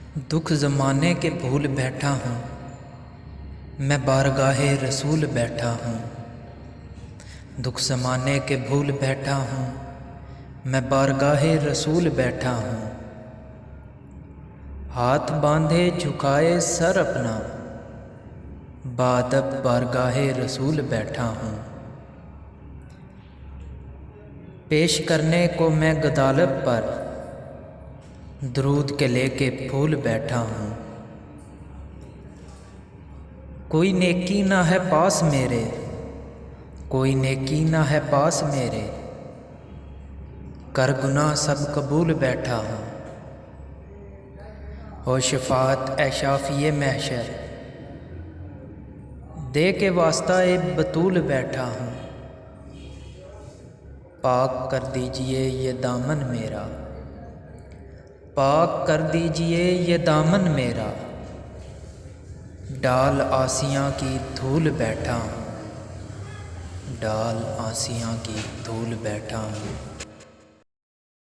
दुख ज़माने के भूल बैठा हूँ, मैं बारगाहे रसूल बैठा हूँ। दुख ज़माने के भूल बैठा हूँ, मैं बारगाहे रसूल बैठा हूँ। हाथ बांधे झुकाए सर अपना, बादब बारगाहे रसूल बैठा हूँ। पेश करने को मैं गदालत पर दरूद के लेके फूल बैठा हूँ। कोई नेकी ना है पास मेरे, कोई नेकी ना है पास मेरे, कर गुनाह सब कबूल बैठा हूँ। हो शफात ए शाफिए महशर, दे के वास्ता ए बतूल बैठा हूँ। पाक कर दीजिए ये दामन मेरा, पाक कर दीजिए ये दामन मेरा, डाल आसियाँ की धूल बैठा हूँ, डाल आसियाँ की धूल बैठा हूँ।